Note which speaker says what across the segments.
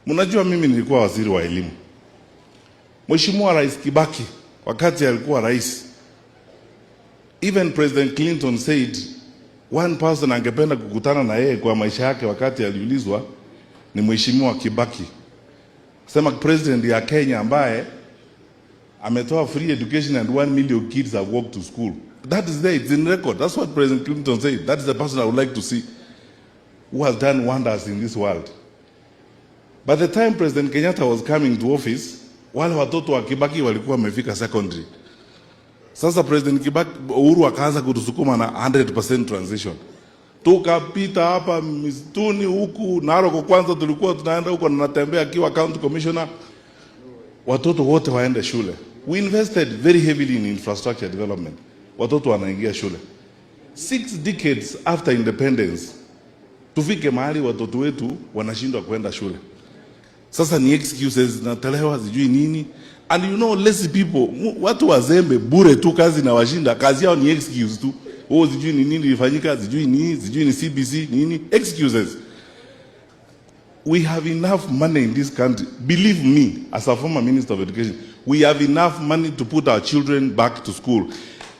Speaker 1: Mnajua mimi nilikuwa waziri wa elimu. Mheshimiwa Rais Kibaki wakati alikuwa rais, even President Clinton said one person angependa kukutana na yeye kwa maisha yake wakati aliulizwa ni Mheshimiwa Kibaki. Sema president ya Kenya ambaye ametoa free education and 1 million kids have walked to school. That is there, it's in record. That's what President Clinton said. That is the person I would like to see who has done wonders in this world. By the time President Kenyatta was coming to office, wale watoto wa Kibaki walikuwa wamefika secondary. Sasa President Kibaki Uhuru akaanza kutusukuma na 100% transition. Tukapita hapa mistuni huku Narok kwanza tulikuwa tunaenda huko na natembea akiwa county commissioner, watoto wote waende shule. We invested very heavily in infrastructure development. Watoto wanaingia shule. 6 decades after independence, tufike mahali watoto wetu wanashindwa kwenda shule. Sasa ni excuses zinatolewa sijui nini. And you know lazy people, watu wazembe bure tu kazi na washinda, kazi yao ni excuse tu. Oh sijui ni nini ilifanyika, sijui ni CBC nini, excuses. We have enough money in this country. Believe me, as a former Minister of Education, we have enough money to put our children back to school.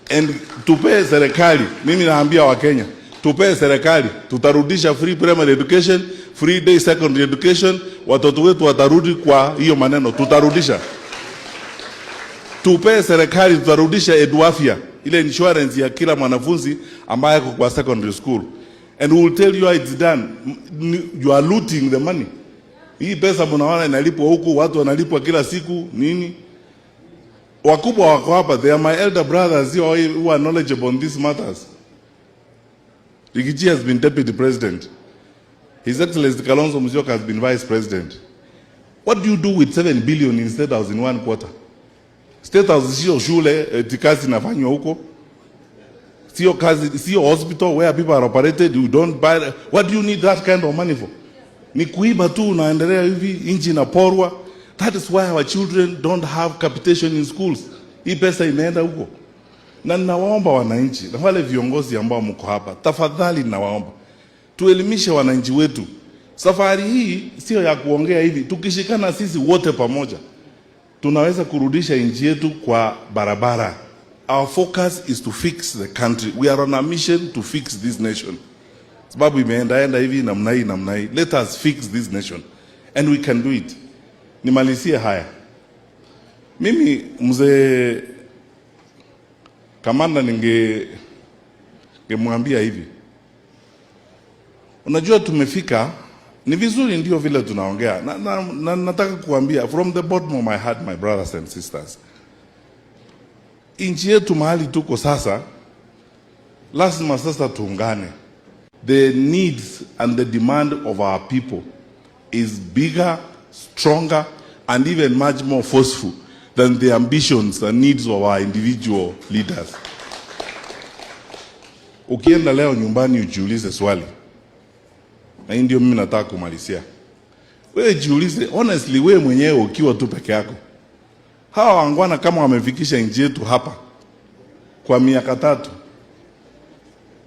Speaker 1: And tupe serikali, mimi naambia wa Kenya, tupe serikali, tutarudisha free primary education, free day secondary education, watoto wetu watarudi kwa hiyo maneno, tutarudisha. Tupe serikali, tutarudisha Eduafia, ile insurance ya kila mwanafunzi ambaye yuko kwa secondary school. And we will tell you how it's done. You are looting the money. Hii pesa mnaona inalipwa huku, watu wanalipwa kila siku, nini? Wakubwa wako hapa, they are my elder brothers who are knowledgeable on these matters. Rigiji has been deputy president. His Excellency Kalonzo Musyoka has been vice president. What do you do with 7 billion in State House in 1 quarter? State House sio shule, kazi inafanywa huko. Sio kazi, sio hospital where people are operated. You don't buy. What do you need that kind of money for? Ni kuiba tu unaendelea hivi, inchi inaporwa. That is why our children don't have capitation in schools. Hii pesa imeenda huko. Na ninawaomba wananchi, na wale viongozi ambao mko hapa, tafadhali ninawaomba tuelimishe wananchi wetu. Safari hii sio ya kuongea hivi. Tukishikana sisi wote pamoja, tunaweza kurudisha nchi yetu kwa barabara. Our focus is to fix the country. We are on a mission to fix this nation. Sababu imeenda hivi namna hii. Let us fix this nation. And we can do it. Nimalizie haya. Mimi mzee Kamanda ningemwambia hivi. Unajua tumefika, ni vizuri ndio vile tunaongea. Na nataka kuambia from the bottom of my heart, my brothers and sisters. Nchi yetu mahali tuko sasa, lazima sasa tuungane. The needs and the demand of our people is bigger, stronger, and even much more forceful than the ambitions and needs of our individual leaders. Ukienda leo nyumbani ujiulize swali. Na ndio mimi nataka kumalizia. Wewe jiulize, honestly wewe mwenyewe ukiwa tu peke yako. Hawa wangwana kama wamefikisha nchi yetu hapa kwa miaka 3.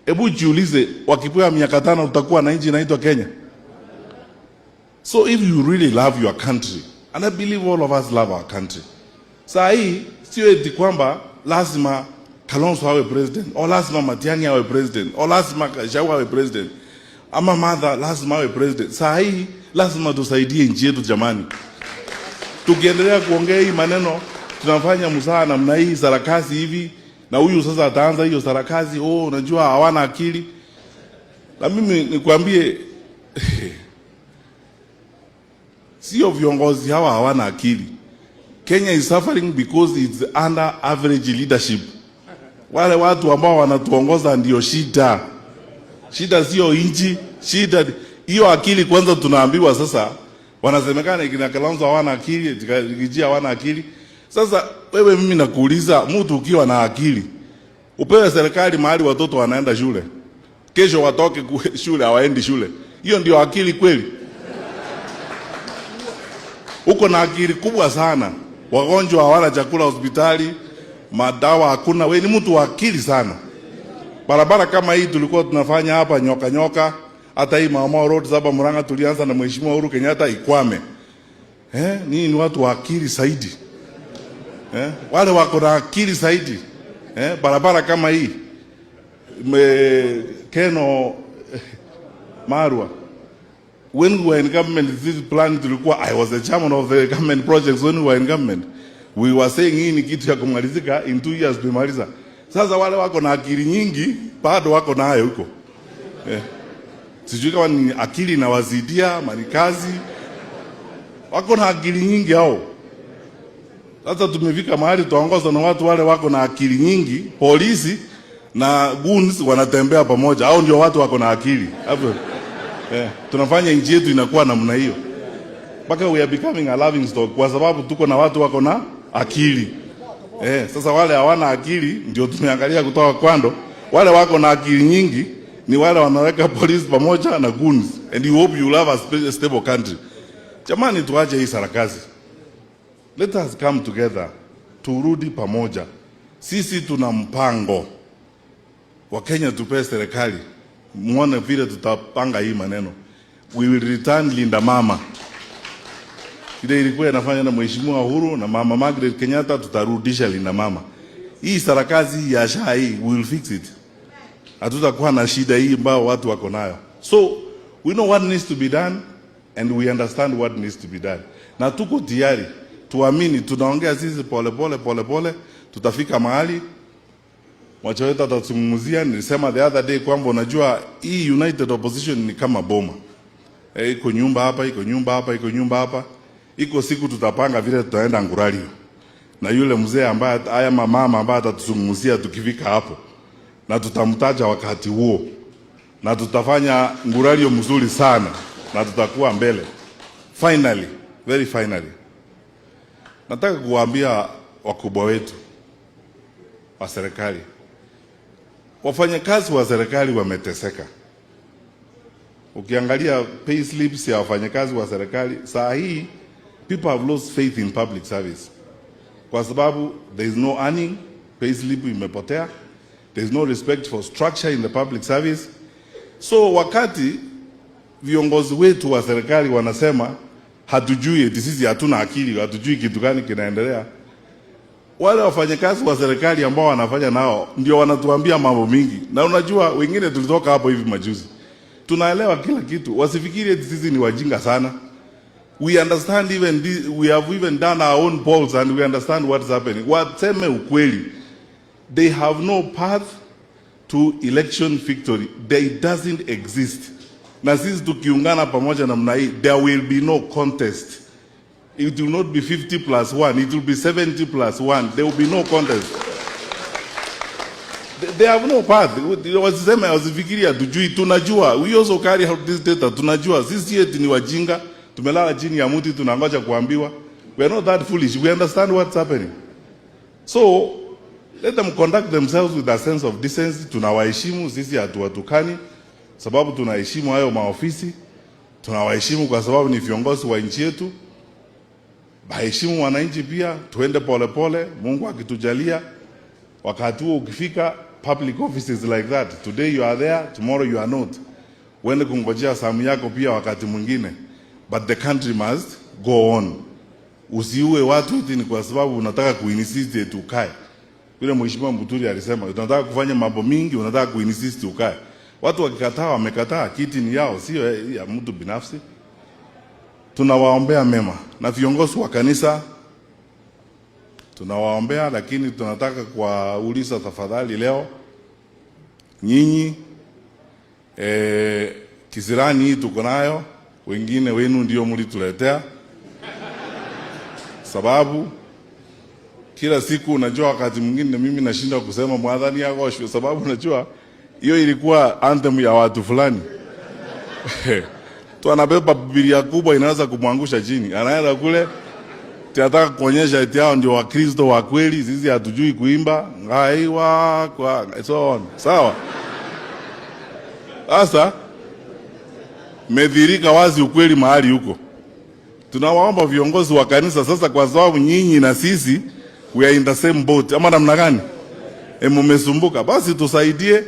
Speaker 1: Hebu jiulize wakipewa miaka 5 utakuwa na nchi inaitwa Kenya. So if you really love your country, and I believe all of us love our country. Saa hii sio eti kwamba lazima Kalonzo awe president, au lazima Matiang'i awe president, au lazima Gachagua awe president, ama Martha lazima awe president. Saa hii lazima tusaidie nchi yetu jamani. Tukiendelea kuongea hii maneno, tunafanya mzaha namna hii sarakasi hivi, na huyu sasa ataanza hiyo sarakasi, unajua hawana akili. Na mimi nikwambie sio viongozi hawa hawana akili. Kenya is suffering because it's under average leadership. Wale watu ambao wanatuongoza ndio shida. Shida sio inchi, shida hiyo akili kwanza tunaambiwa sasa. Wanasemekana ikina Kalonzo hawana akili, Rigiji hawana akili. Sasa wewe mimi nakuuliza, mtu ukiwa na akili, upewe serikali mahali watoto wanaenda shule. Kesho watoke shule hawaendi shule. Hiyo ndio akili kweli? Uko na akili kubwa sana. Wagonjwa hawana chakula hospitali, madawa hakuna. Wewe ni mtu wa akili sana. Barabara kama hii tulikuwa tunafanya hapa nyoka, hata hii Mama Road hapa Murang'a tulianza na Mheshimiwa Uhuru Kenyatta ikwame. Ni watu wa akili zaidi. Wale wako na akili zaidi. Barabara kama hii Keno Marwa, when we were in government, this plan tulikuwa, I was the chairman of the government projects when we were in government. We were saying hii ni kitu ya kumalizika in 2 years tumemaliza. Sasa wale wako na akili nyingi bado wako na hayo huko. Sijui kama ni akili na wazidia manikazi. Wako na akili nyingi hao. Sasa tumefika mahali tuongozwa na watu wale wako na akili nyingi, polisi na goons wanatembea pamoja. Hao ndio watu wako na akili. Hapo tunafanya nchi yetu inakuwa namna hiyo. Mpaka we are becoming a laughing stock kwa sababu tuko na watu wako na akili. Sasa wale hawana akili ndio tumeangalia kutoka kwando. Wale wako na akili nyingi ni wale wanaweka polisi pamoja na goons, and you hope you will have a stable country. Jamani, tuache hii sarakazi. Let us come together, turudi pamoja. Sisi tuna mpango wa Kenya, tupe serikali, muone vile tutapanga hii maneno. We will return Linda Mama. Ile ilikuwa inafanya na Mheshimiwa Uhuru na Mama Margaret Kenyatta, tutarudisha Linda Mama. Hii sarakazi ya SHA hii, we will fix it. Hatutakuwa na shida hii ambao watu wako nayo. So, we know what needs to be done and we understand what needs to be done. Na tuko tayari, tuamini, tunaongea sisi pole pole, tutafika mahali. Mwacha wetu atatuzungumzia. Nilisema the other day kwamba unajua hii united opposition ni kama boma. Iko nyumba hapa, iko nyumba hapa, iko nyumba hapa. Iko siku tutapanga vile tutaenda Ngurario. Na yule mzee ambaye haya mama ambaye atatuzungumzia tukifika hapo. Na tutamtaja wakati huo. Na tutafanya Ngurario mzuri sana. Na tutakuwa mbele. Finally, very finally. Nataka kuwaambia wakubwa wetu wa serikali. Wafanyakazi wa serikali wameteseka. Ukiangalia pay slips ya wafanyakazi wa serikali, saa hii people have lost faith in public service. Kwa sababu there is no earning, pay slip imepotea. There is no respect for structure in the public service. So wakati viongozi wetu wa serikali wanasema hatujui, eti sisi hatuna akili, hatujui kitu gani kinaendelea, wale wafanyakazi wa serikali ambao wanafanya nao ndio wanatuambia mambo mingi. Na unajua wengine tulitoka hapo hivi majuzi, tunaelewa kila kitu. Wasifikiri eti sisi ni wajinga sana. We understand even this, we have even done our own polls and we understand what's happening. Waseme ukweli, they have no path to election victory. They doesn't exist. Na sisi tukiungana pamoja namna hii, there will be no contest. It will not be 50+1, it will be 70+1. There will be no contest. They have no path. Wasiseme wasifikiria tujui, tunajua. We also carry out this data, tunajua. Sisi eti ni wajinga, tumelala chini ya mti tunangoja kuambiwa. We are not that foolish. We understand what's happening. So, let them conduct themselves with a sense of decency. Tunawaheshimu, sisi hatuwatukani sababu tunaheshimu hayo maofisi. Tunawaheshimu kwa sababu ni viongozi wa nchi yetu. Baheshimu wananchi pia, tuende pole pole, Mungu akitujalia. Wakati huo ukifika, public offices like that, today you are there, tomorrow you are not. Wende kungojea samu yako pia wakati mwingine. But the country must go on. Usiue watu eti ni kwa sababu unataka kuinsist eti ukae. Yule Mheshimiwa Muturi alisema, unataka kufanya mambo mingi, unataka kuinsist ukae. Watu wakikataa wamekataa, kiti ni yao, sio ya mtu binafsi. Tunawaombea mema na viongozi wa kanisa tunawaombea, lakini tunataka kuwauliza tafadhali leo, nyinyi kisirani hii tuko nayo, wengine wenu ndio mlituletea, sababu kila siku unajua wakati mwingine mimi nashinda kusema mwadhani agoshwe, sababu unajua hiyo ilikuwa anthem ya watu fulani. Tu anabeba Biblia kubwa inaweza kumwangusha chini. Anaenda kule tunataka kuonyesha eti hao ndio Wakristo wa kweli, sisi hatujui kuimba. Ngaiwa kwa so on. Sawa? Sasa medhirika wazi ukweli mahali huko. Tunawaomba viongozi wa kanisa sasa, kwa sababu nyinyi na sisi we are in the same boat. Ama namna gani? Mmesumbuka. Basi tusaidie.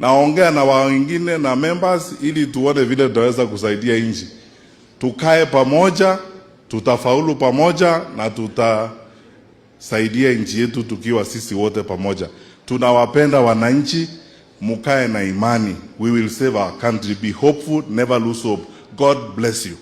Speaker 1: Naongea na wengine na members ili tuone vile tutaweza kusaidia nchi. Tukae pamoja, Tutafaulu pamoja na tutasaidia nchi yetu tukiwa sisi wote pamoja. Tunawapenda wananchi, mukae na imani. We will save our country. Be hopeful, never lose hope. God bless you.